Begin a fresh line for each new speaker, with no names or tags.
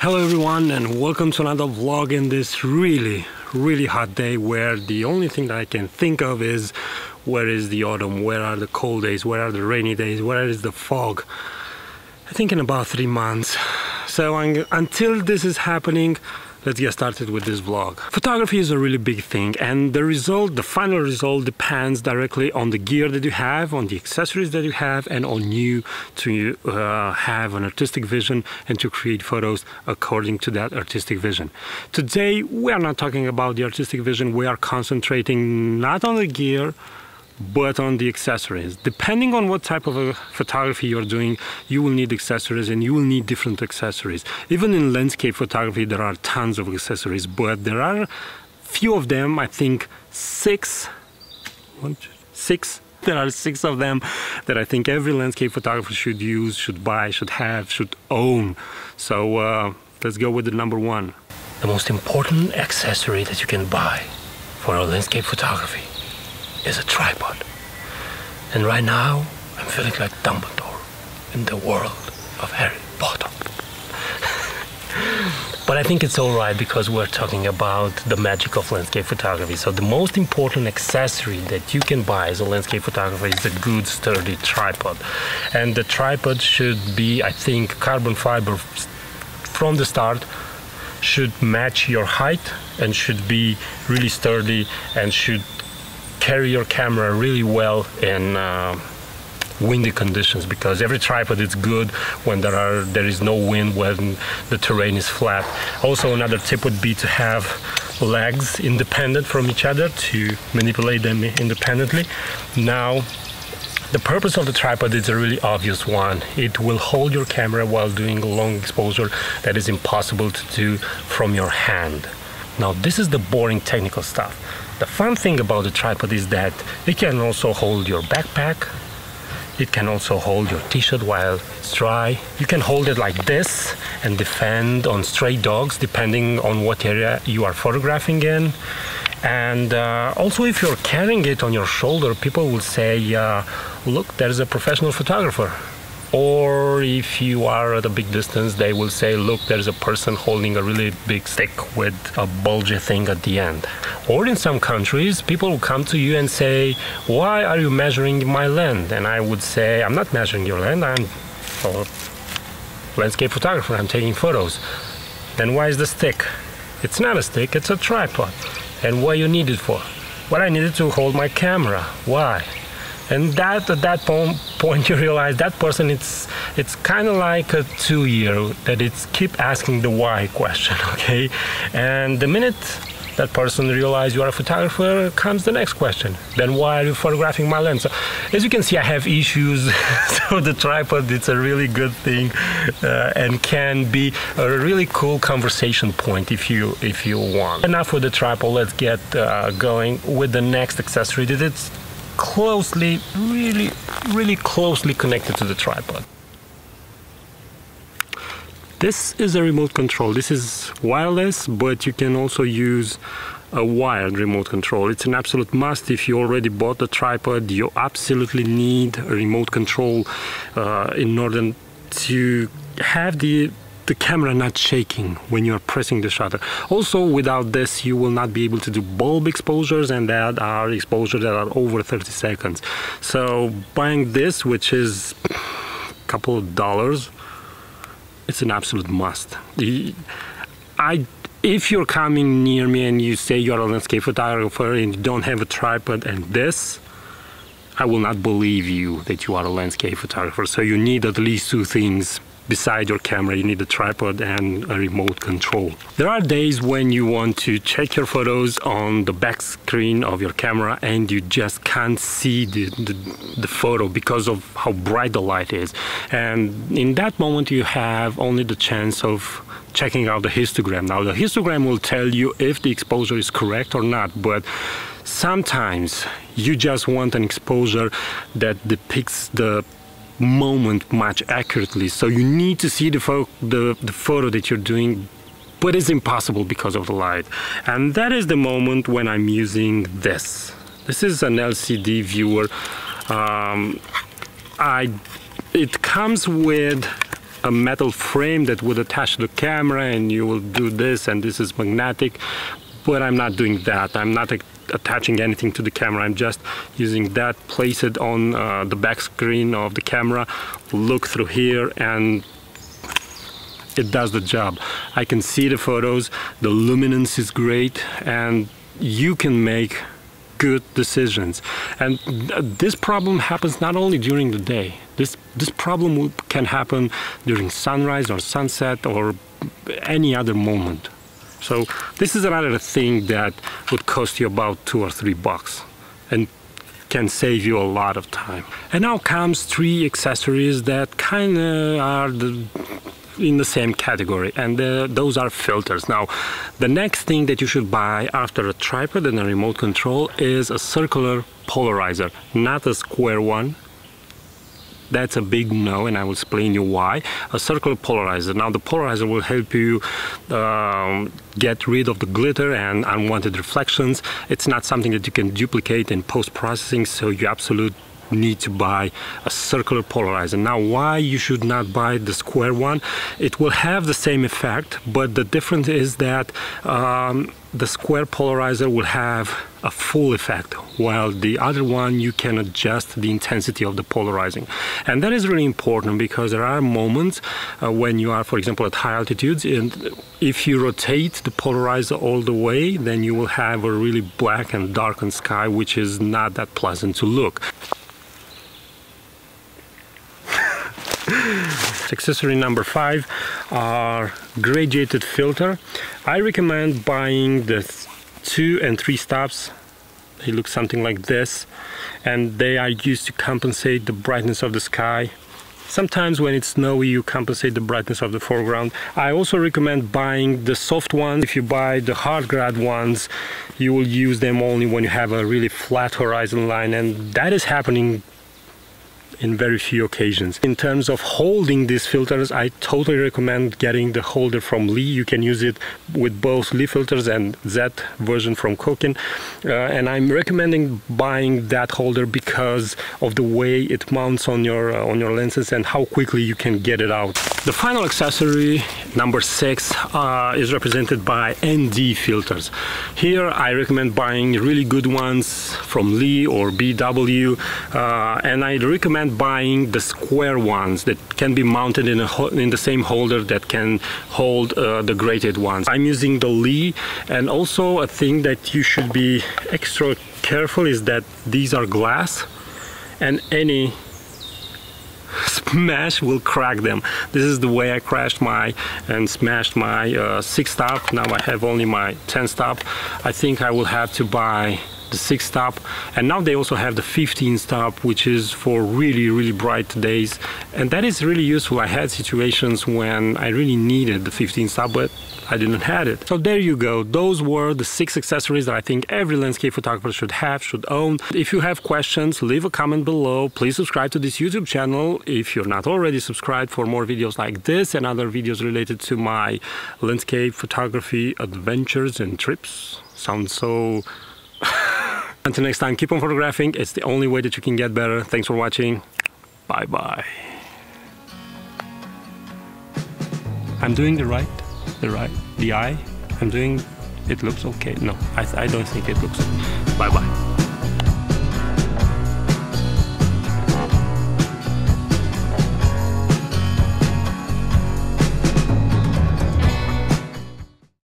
Hello everyone, and welcome to another vlog in this really hot day where the only thing that I can think of is where is the autumn, where are the cold days, where are the rainy days, where is the fog. I think in about 3 months. So until this is happening, let's get started with this vlog. Photography is a really big thing, and the final result depends directly on the gear that you have, on the accessories that you have, and on you to have an artistic vision and to create photos according to that artistic vision. Today, we are not talking about the artistic vision. We are concentrating not on the gear, but on the accessories. Depending on what type of a photography you're doing, you will need accessories, and you will need different accessories. Even in landscape photography, there are tons of accessories, but there are few of them, I think six. There are 6 of them that I think every landscape photographer should use, should buy, should have, should own. So let's go with the number 1. The most important accessory that you can buy for a landscape photography is a tripod. And right now I'm feeling like Dumbledore in the world of Harry Potter. But I think it's alright because we're talking about the magic of landscape photography. So the most important accessory that you can buy as a landscape photographer is a good sturdy tripod. And the tripod should be, I think, carbon fiber from the start, should match your height and should be really sturdy and should carry your camera really well in windy conditions, because every tripod is good when there is no wind, when the terrain is flat. Also, another tip would be to have legs independent from each other, to manipulate them independently. Now, the purpose of the tripod is a really obvious one. It will hold your camera while doing a long exposure that is impossible to do from your hand. Now, this is the boring technical stuff. The fun thing about the tripod is that it can also hold your backpack. It can also hold your t-shirt while it's dry. You can hold it like this and defend on stray dogs depending on what area you are photographing in. And also, if you're carrying it on your shoulder, people will say, look, there's a professional photographer. Or if you are at a big distance, they will say, look, there's a person holding a really big stick with a bulgy thing at the end. Or in some countries, people will come to you and say, why are you measuring my land? And I would say, I'm not measuring your land, I'm a landscape photographer, I'm taking photos. Then why is the stick? It's not a stick, it's a tripod. And what you need it for? Well, I need it to hold my camera. Why? And at that point you realize that person, it's kind of like a 2-year that it's keep asking the why question, okay? And the minute that person realizes you are a photographer, comes the next question. Then why are you photographing my lens? So, as you can see, I have issues. So the tripod, it's a really good thing and can be a really cool conversation point if you want. Enough with the tripod, let's get going with the next accessory that it's closely, really closely connected to the tripod. This is a remote control. This is wireless, but you can also use a wired remote control. It's an absolute must. If you already bought the tripod, you absolutely need a remote control in order to have the camera not shaking when you're pressing the shutter. Also, without this, you will not be able to do bulb exposures, and that are exposures that are over 30 seconds. So buying this, which is a couple of dollars, it's an absolute must. If you're coming near me and you say you're a landscape photographer and you don't have a tripod and this, I will not believe you that you are a landscape photographer. So you need at least 2 things. Beside your camera, you need a tripod and a remote control. There are days when you want to check your photos on the back screen of your camera and you just can't see the photo because of how bright the light is. And in that moment, you have only the chance of checking out the histogram. Now, the histogram will tell you if the exposure is correct or not, but sometimes you just want an exposure that depicts the moment much accurately, so you need to see the photo that you're doing, but it's impossible because of the light. And that is the moment when I'm using this. This is an LCD viewer. It comes with a metal frame that would attach to the camera and you will do this, and this is magnetic, but I'm not doing that. I'm not attaching anything to the camera. I'm just using that, place it on the back screen of the camera, look through here, and it does the job. I can see the photos, the luminance is great, and you can make good decisions. And this problem happens not only during the day. This problem can happen during sunrise or sunset or any other moment. So this is another thing that would cost you about $2 or $3 and can save you a lot of time. And now comes 3 accessories that kind of are in the same category, and those are filters. Now, the next thing that you should buy after a tripod and a remote control is a circular polarizer, not a square one. That's a big no, and I will explain you why. A circular polarizer. Now, the polarizer will help you get rid of the glitter and unwanted reflections. It's not something that you can duplicate in post-processing, so you absolutely need to buy a circular polarizer. Now, why you should not buy the square one? It will have the same effect, but the difference is that the square polarizer will have a full effect, while the other one you can adjust the intensity of the polarizing. And that is really important because there are moments when you are, for example, at high altitudes, and if you rotate the polarizer all the way, then you will have a really black and darkened sky, which is not that pleasant to look. Accessory number 5 are graduated filter. I recommend buying the 2 and 3 stops. They look something like this, and they are used to compensate the brightness of the sky. Sometimes when it's snowy, you compensate the brightness of the foreground. I also recommend buying the soft ones. If you buy the hard grad ones, you will use them only when you have a really flat horizon line, and that is happening in very few occasions. In terms of holding these filters, I totally recommend getting the holder from Lee. You can use it with both Lee filters and Z version from Koken. And I'm recommending buying that holder because of the way it mounts on your lenses and how quickly you can get it out. The final accessory, number 6, is represented by ND filters. Here I recommend buying really good ones from Lee or BW, and I recommend buying the square ones that can be mounted in the same holder that can hold the graded ones. I'm using the Lee, and also a thing that you should be extra careful is that these are glass, and any smash will crack them. This is the way I crashed and smashed my 6 stop. Now I have only my 10 stop. I think I will have to buy the 6 stop, and now they also have the 15 stop, which is for really bright days, and that is really useful. I had situations when I really needed the 15 stop, but I didn't have it. So there you go. Those were the 6 accessories that I think every landscape photographer should own. If you have questions, leave a comment below. Please subscribe to this YouTube channel if you're not already subscribed for more videos like this and other videos related to my landscape photography adventures and trips. Sounds so... Until next time, keep on photographing. It's the only way that you can get better. Thanks for watching. Bye bye. I'm doing the eye. I'm doing, it looks okay. No, I don't think it looks. Bye bye.